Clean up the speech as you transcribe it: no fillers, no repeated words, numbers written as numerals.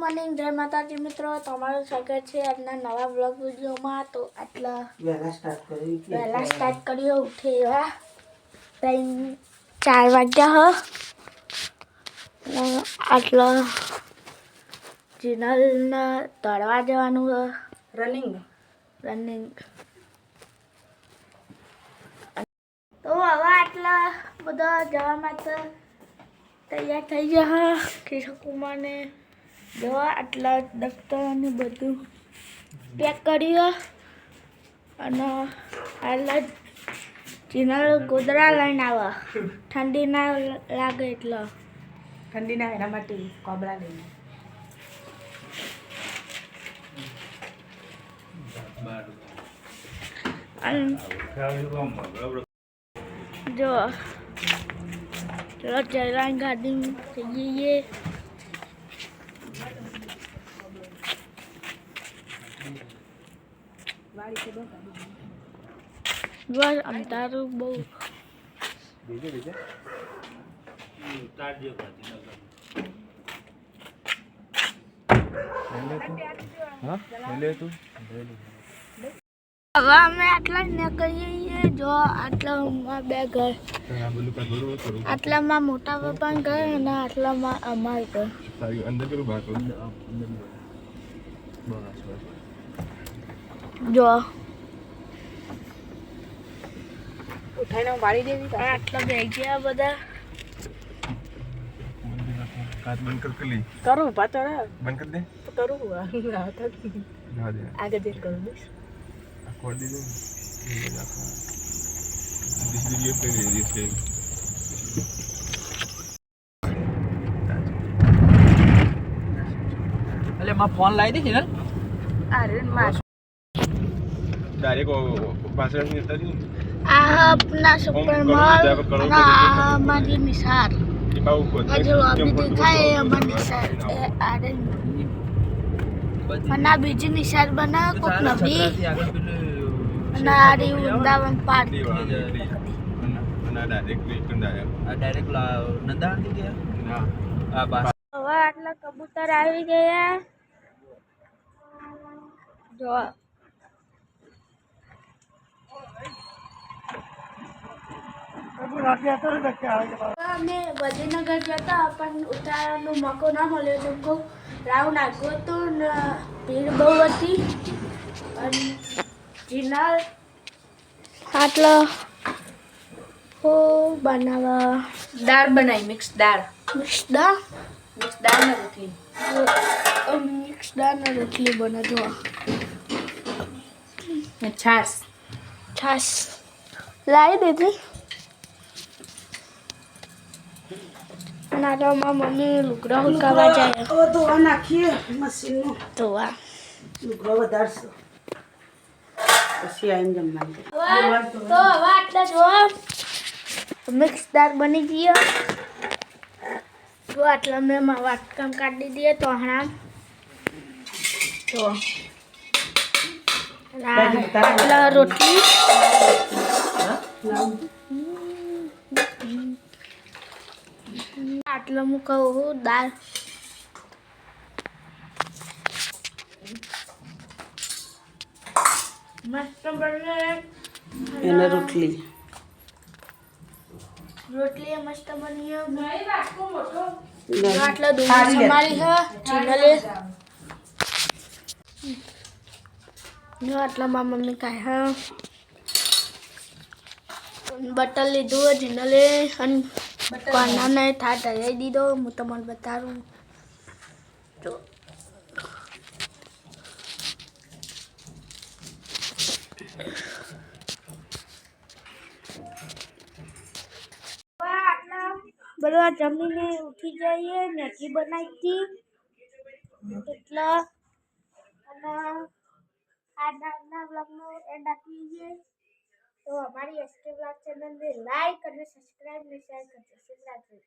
Morning, જય માતાજી મિત્રો. તમારું સ્વાગત છે આજના નવા બ્લોગ વિડીયોમાં. તો આટલા વહેલા સ્ટાર્ટ કર્યો ઉઠે એવા 3-4 વાગ્યા આટલા ચેનલને દોડવા જવાનું રનિંગ તો હવે આટલા બધા જવા માટે તૈયાર થઈ ગયા. કિશોર કુમારને જવા આટલા દફતર અને બધું પેક કર્યું અને આટલા ચેનલ ગોદરા લઈને આવે ઠંડી ના લાગે એટલે ઠંડી ના એના માટે કોબળા લઈને જો ચલો જયરામ ગાર્ડન જઈએ. બસ અંધારું બહુ હવે અમે આટલા જ નીકળીએ. જો આટલામાં બે ઘર, આટલામાં મોટા પપ્પાનું ઘર અને આટલામાં અમારું ઘર. જો ઉઠાઈને વાળી દેવી આટલા બે ગયા બધા. કરું પાતો બંધ कर दे કરું આગળ દેર કરું દઈશ खोल दीजिए दिस वीडियो पे ले लीजिए એટલે માં ફોન લાવી દીધી ને અરે માં डायरेक्ट पासवर्ड नहीं देता जी આ આપના સુપર મોલ અને આ અમારી નિસાર. ये पाऊ को આ જો અભી દેખાય એ અમારી નિસાર એ આરે અને આ બીજી નિસાર બનાવ કોક નવી આગળ પેલું અને આ રી વૃંદાવન પાર્ક. ना डायरेक्ट कंडा है આ ડાયરેક્ટ નંદાણ થી ગયા ना આ બસ હવે આટલા કબૂતર આવી ગયા. જો અમે વજીનગર જતા પણ ઉતારવાનો મોકો ના મળ્યો. તો કહું રાઉન્ડ આગો હતો ને ભીડ બહુ હતી અને ચેનલ આટલો હો બનાવવા દાળ બનાવી મિક્સ દાળ મિક્સ દાળ ને રોટલી મિક્સ દાળ ને રોટલી બને. જો ને છાશ છાશ લાવી દીધી. નારામાં મમ્મી લુગડા હુકાવા જાય હવે ધોવા નાખીએ મશીનનું ધોવા. લુગડો વધારશો પછી આવીને જમવાનું તો હવે આટલા જો મિક્સ દાળ બની ગઈ. જો આટલા મેં વાટકામ કાઢી દઈએ તો હણામ જો આટલા રોટલી આટલા હું કહું દાળ મસ્ત બને. એને રોટલી રોટલી મસ્ત બની. આટલા દૂધ સંભાળી છે ચીનલે. જો આટલામાં મમ્મી કાંઈ હા બટર લીધું ચીનલે અને કોનાને થાળ ધરાવી દીધો. હું તમને બતાવું. જો બધા જમીને ઉઠી જઈએ. મેગી બનાવી હતી એટલે અને આજના બ્લોગનો એન્ડ આપી દઈએ. તો અમારી એસકે બ્લોગ ચેનલને લાઈક અને સબસ્ક્રાઈબ ને શેર કરજો. શુભરાત્રી.